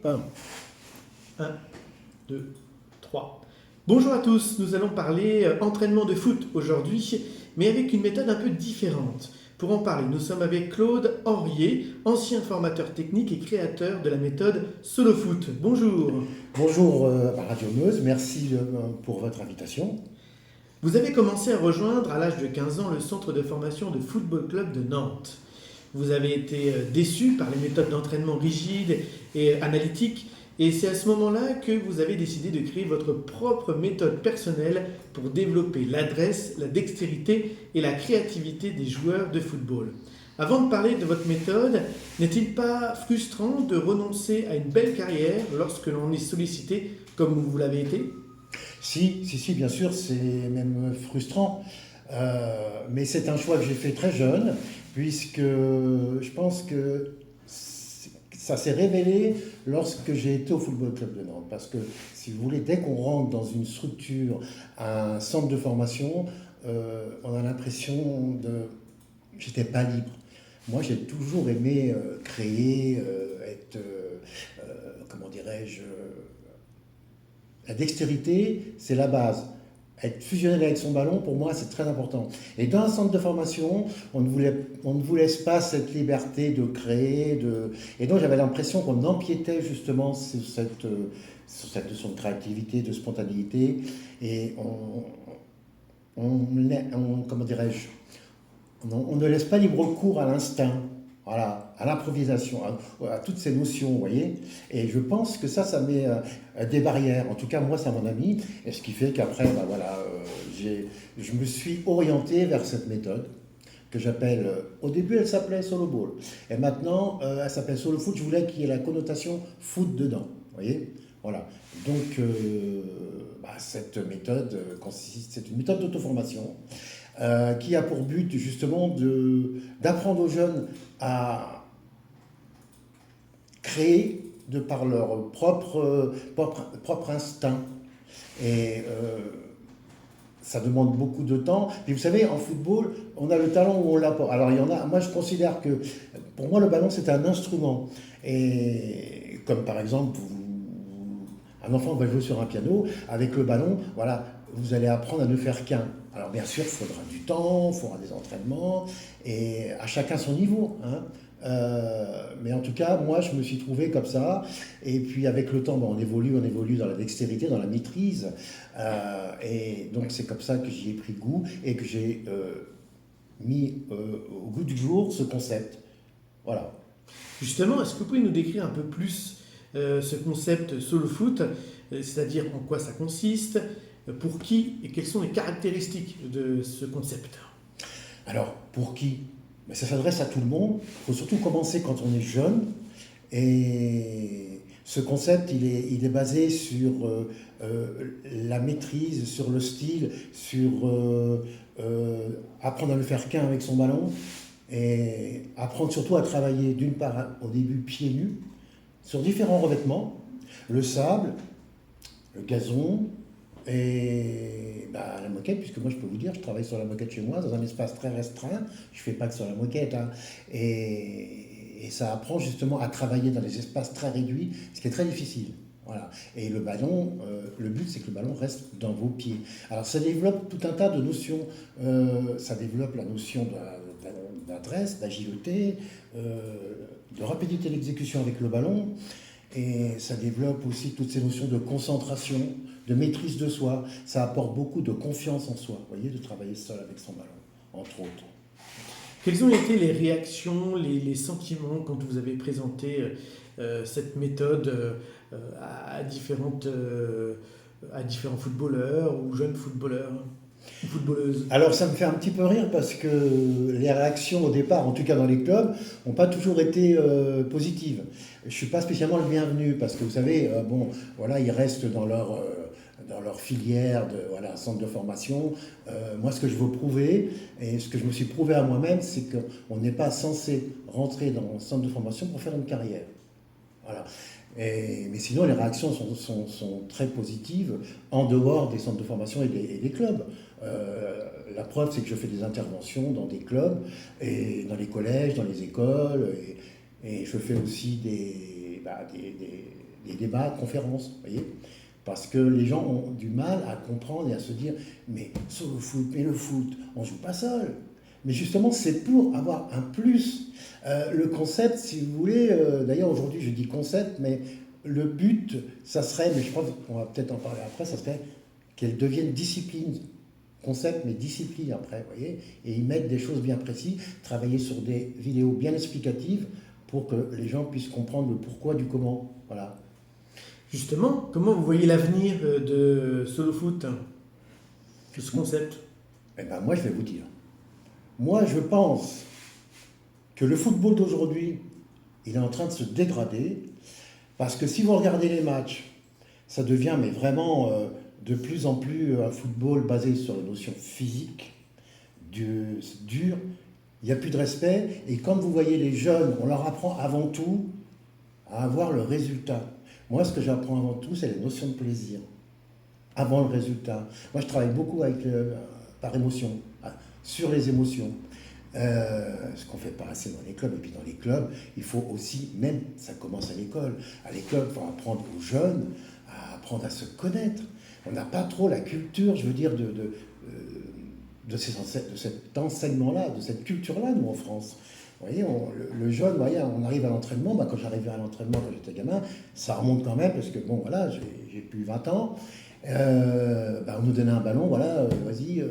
1, 2, 3. Bonjour à tous, nous allons parler entraînement de foot aujourd'hui, mais avec une méthode un peu différente. Pour en parler, nous sommes avec Claude Henriet, ancien formateur technique et créateur de la méthode Solo Foot. Bonjour. Bonjour Radio Meuse, merci pour votre invitation. Vous avez commencé à rejoindre à l'âge de 15 ans le centre de formation de Football Club de Nantes. Vous avez été déçu par les méthodes d'entraînement rigides et analytiques, et c'est à ce moment-là que vous avez décidé de créer votre propre méthode personnelle pour développer l'adresse, la dextérité et la créativité des joueurs de football. Avant de parler de votre méthode, n'est-il pas frustrant de renoncer à une belle carrière lorsque l'on est sollicité comme vous l'avez été ? Si, bien sûr, c'est même frustrant. Mais c'est un choix que j'ai fait très jeune, puisque je pense que ça s'est révélé lorsque j'ai été au Football Club de Nantes. Parce que, si vous voulez, dès qu'on rentre dans une structure, un centre de formation, on a l'impression de... J'étais pas libre. Moi, j'ai toujours aimé créer, être, comment dirais-je... La dextérité, c'est la base. Être fusionnel avec son ballon, pour moi, c'est très important. Et dans un centre de formation, on ne vous laisse pas cette liberté de créer. Et donc, j'avais l'impression qu'on empiétait justement sur cette notion de créativité, de spontanéité. Et comment dirais-je, on ne laisse pas libre cours à l'instinct. Voilà, à l'improvisation, à toutes ces notions, vous voyez. Et je pense que ça met des barrières. En tout cas, moi, ça m'en a mis. Et ce qui fait qu'après, je me suis orienté vers cette méthode que j'appelle... au début, elle s'appelait Solo Ball. Et maintenant, elle s'appelle Solo Foot. Je voulais qu'il y ait la connotation foot dedans, vous voyez. Voilà. Donc, cette méthode consiste... C'est une méthode d'auto-formation qui a pour but justement d'apprendre aux jeunes à créer de par leur propre instinct. Et ça demande beaucoup de temps. Et vous savez, en football, on a le talent ou on l'a pas. Alors il y en a, moi je considère que pour moi le ballon c'est un instrument. Et comme par exemple, un enfant va jouer sur un piano, avec le ballon, voilà, vous allez apprendre à ne faire qu'un. Alors bien sûr, il faudra du temps, il faudra des entraînements, et à chacun son niveau. Mais en tout cas, moi, je me suis trouvé comme ça. Et puis avec le temps, on évolue dans la dextérité, dans la maîtrise. Et donc c'est comme ça que j'y ai pris goût et que j'ai mis au goût du jour ce concept. Voilà. Justement, est-ce que vous pouvez nous décrire un peu plus ce concept Solo Foot, c'est-à-dire en quoi ça consiste, pour qui et quelles sont les caractéristiques de ce concept ? Alors, pour qui ? Ça s'adresse à tout le monde. Il faut surtout commencer quand on est jeune. Et ce concept, il est basé sur la maîtrise, sur le style, sur apprendre à ne faire qu'un avec son ballon. Et apprendre surtout à travailler, d'une part, au début, pieds nus, sur différents revêtements. Le sable, le gazon, et la moquette, puisque moi je peux vous dire, je travaille sur la moquette chez moi, dans un espace très restreint, je ne fais pas que sur la moquette, et ça apprend justement à travailler dans des espaces très réduits, ce qui est très difficile. Voilà. Et le ballon, le but c'est que le ballon reste dans vos pieds. Alors ça développe tout un tas de notions, ça développe la notion d'adresse, d'agilité, de rapidité d'exécution avec le ballon, et ça développe aussi toutes ces notions de concentration, de maîtrise de soi. Ça apporte beaucoup de confiance en soi, vous voyez, de travailler seul avec son ballon, entre autres. Quelles ont été les réactions, les sentiments quand vous avez présenté cette méthode à différents footballeurs ou jeunes footballeurs ou footballeuses ? Alors ça me fait un petit peu rire parce que les réactions au départ, en tout cas dans les clubs, n'ont pas toujours été positives. Je ne suis pas spécialement le bienvenu parce que vous savez, ils restent dans leur filière de centre de formation. Moi, ce que je veux prouver, et ce que je me suis prouvé à moi-même, c'est qu'on n'est pas censé rentrer dans un centre de formation pour faire une carrière. Voilà. Mais sinon, les réactions sont très positives en dehors des centres de formation et des clubs. La preuve, c'est que je fais des interventions dans des clubs, et dans les collèges, dans les écoles, et je fais aussi des débats, conférences, vous voyez. Parce que les gens ont du mal à comprendre et à se dire, mais sur le foot, mais le foot, on ne joue pas seul. Mais justement, c'est pour avoir un plus. Le concept, si vous voulez, d'ailleurs aujourd'hui je dis concept, mais le but, ça serait, mais je pense qu'on va peut-être en parler après, ça serait qu'elle devienne discipline. Concept, mais discipline après, vous voyez. Et ils mettent des choses bien précises, travailler sur des vidéos bien explicatives pour que les gens puissent comprendre le pourquoi du comment. Voilà. Justement, comment vous voyez l'avenir de Solo Foot, de ce concept? Eh bien, moi, je vais vous dire. Moi, je pense que le football d'aujourd'hui, il est en train de se dégrader, parce que si vous regardez les matchs, ça devient mais vraiment de plus en plus un football basé sur les notions physiques, dur, il n'y a plus de respect, et comme vous voyez les jeunes, on leur apprend avant tout à avoir le résultat. Moi, ce que j'apprends avant tout, c'est les notions de plaisir, avant le résultat. Moi, je travaille beaucoup avec par émotion, sur les émotions. Ce qu'on fait pas assez dans les clubs. Et puis dans les clubs, il faut aussi, même ça commence à l'école. À l'école, il faut apprendre aux jeunes à apprendre à se connaître. On n'a pas trop la culture, je veux dire, de cet enseignement-là, de cette culture-là, nous, en France. Vous voyez, le jeune, voyez, on arrive à l'entraînement. Quand j'arrivais à l'entraînement, quand j'étais gamin, ça remonte quand même, parce que bon, voilà, j'ai plus 20 ans. On nous donnait un ballon, voilà, vas-y,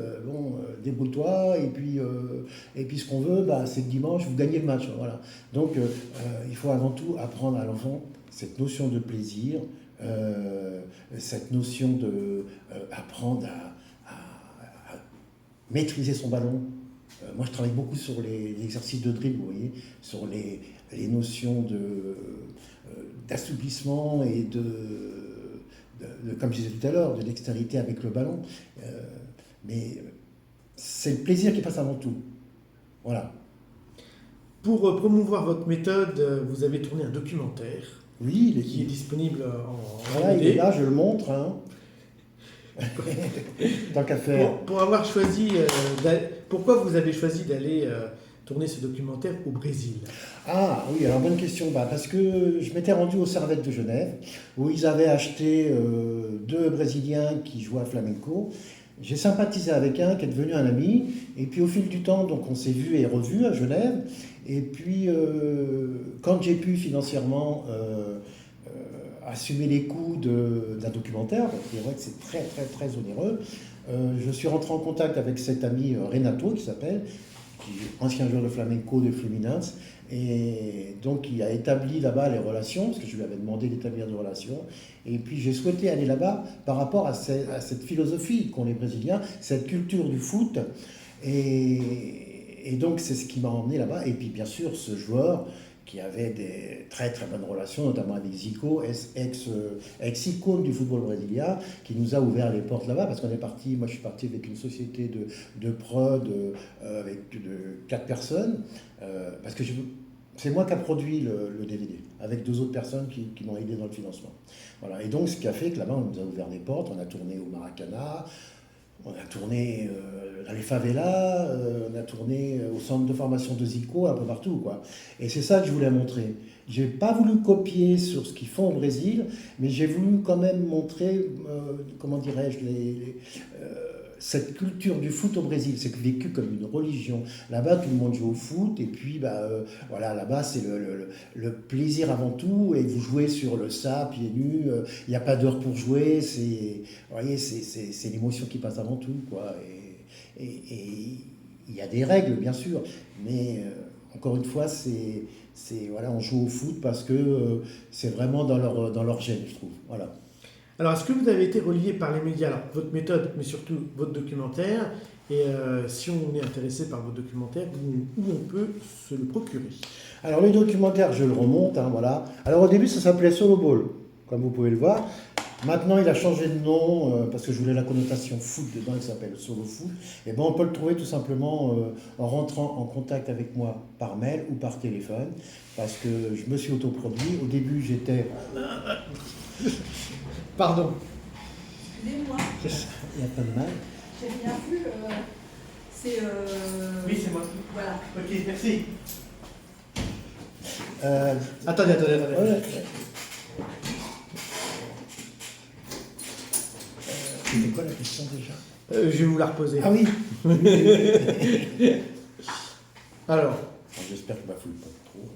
débrouille-toi, et puis ce qu'on veut, c'est que dimanche, vous gagnez le match, voilà. Donc, il faut avant tout apprendre à l'enfant cette notion de plaisir, cette notion de apprendre à maîtriser son ballon. Moi, je travaille beaucoup sur les exercices de dribble, vous voyez, sur les notions d'assouplissement et comme je disais tout à l'heure, de dextérité avec le ballon. Mais c'est le plaisir qui passe avant tout. Voilà. Pour promouvoir votre méthode, vous avez tourné un documentaire. Oui, qui est disponible en voilà, il est là, je le montre. Hein. Tant qu'à faire. Pour avoir choisi, pourquoi vous avez choisi d'aller tourner ce documentaire au Brésil? Ah oui, alors bonne question. Parce que je m'étais rendu au Servette de Genève, où ils avaient acheté 2 Brésiliens qui jouaient à flamenco. J'ai sympathisé avec un qui est devenu un ami, et puis au fil du temps, donc on s'est vu et revu à Genève. Et puis quand j'ai pu financièrement assumer les coûts d'un documentaire, parce qu'il est vrai que c'est très très très onéreux, je suis rentré en contact avec cet ami Renato qui s'appelle, qui est ancien joueur de flamenco de Fluminense, et donc il a établi là-bas les relations, parce que je lui avais demandé d'établir des relations, et puis j'ai souhaité aller là-bas par rapport à cette philosophie qu'ont les Brésiliens, cette culture du foot, et donc c'est ce qui m'a emmené là-bas, et puis bien sûr ce joueur qui avait des très très bonnes relations, notamment avec Zico, ex-icône du football brésilien, qui nous a ouvert les portes là-bas, parce qu'on est parti, moi je suis parti avec une société de prod avec 4 personnes, parce que c'est moi qui a produit le DVD, avec 2 autres personnes qui m'ont aidé dans le financement. Voilà. Et donc ce qui a fait que là-bas on nous a ouvert les portes, on a tourné au Maracana, on a tourné dans les favelas, on a tourné au centre de formation de Zico, un peu partout, quoi. Et c'est ça que je voulais montrer. J'ai pas voulu copier sur ce qu'ils font au Brésil, mais j'ai voulu quand même montrer, comment dirais-je, cette culture du foot au Brésil. C'est vécu comme une religion. Là-bas, tout le monde joue au foot, et puis, voilà, là-bas, c'est le plaisir avant tout, et vous jouez sur le sable, pieds nus, il n'y a pas d'heure pour jouer, vous voyez, c'est l'émotion qui passe avant tout, quoi. Et il y a des règles, bien sûr, mais encore une fois, voilà, on joue au foot parce que c'est vraiment dans leur gène, je trouve. Voilà. Alors, est-ce que vous avez été relié par les médias, alors, votre méthode, mais surtout votre documentaire, et si on est intéressé par votre documentaire, où on peut se le procurer? Alors, le documentaire, je le remonte, hein, voilà. Alors, au début, ça s'appelait Solo Ball, comme vous pouvez le voir. Maintenant, il a changé de nom parce que je voulais la connotation foot dedans, il s'appelle Solo Foot. Et on peut le trouver tout simplement en rentrant en contact avec moi par mail ou par téléphone, parce que je me suis autoproduit. Au début, j'étais... Pardon. Excusez-moi. Il n'y a pas de mal. J'ai rien vu. C'est. Oui, c'est moi. Voilà. Ok, merci. Euh, Attendez. ouais. C'était quoi la question déjà? Je vais vous la reposer. Ah oui. Alors, J'espère que je ne bafouille pas trop.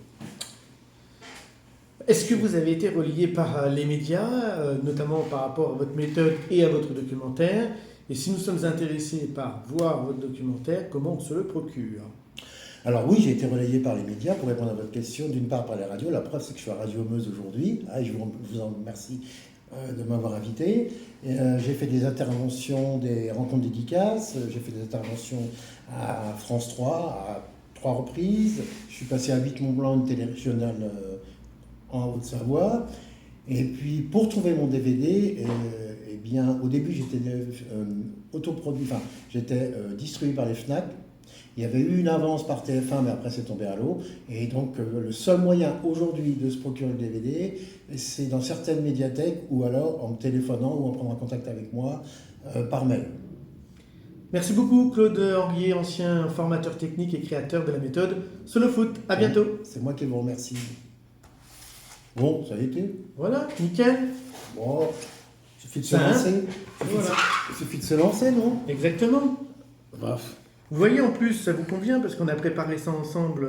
est-ce que vous avez été relayé par les médias, notamment par rapport à votre méthode et à votre documentaire? Et si nous sommes intéressés par voir votre documentaire, comment on se le procure? Alors oui, j'ai été relayé par les médias pour répondre à votre question, d'une part par les radios. La preuve, c'est que je suis à Radio Meuse aujourd'hui. Je vous en remercie de m'avoir invité. J'ai fait des interventions, des rencontres dédicaces. J'ai fait des interventions à France 3 à 3 reprises. Je suis passé à 8 Mont-Blanc, une télé régionale en Haute-Savoie. Et puis pour trouver mon DVD, eh bien, au début j'étais autoproduit, enfin j'étais distribué par les Fnac. Il y avait eu une avance par TF1, mais après c'est tombé à l'eau. Et donc le seul moyen aujourd'hui de se procurer le DVD, c'est dans certaines médiathèques ou alors en me téléphonant ou en prenant contact avec moi par mail. Merci beaucoup Claude Henriet, ancien formateur technique et créateur de la méthode Solo Foot. À bientôt. C'est moi qui vous remercie. Bon, ça a été. Voilà, nickel. Bon, il suffit de se Simple. lancer. Voilà. Il suffit de se lancer, non? Exactement. Bref. Vous voyez, en plus, ça vous convient parce qu'on a préparé ça ensemble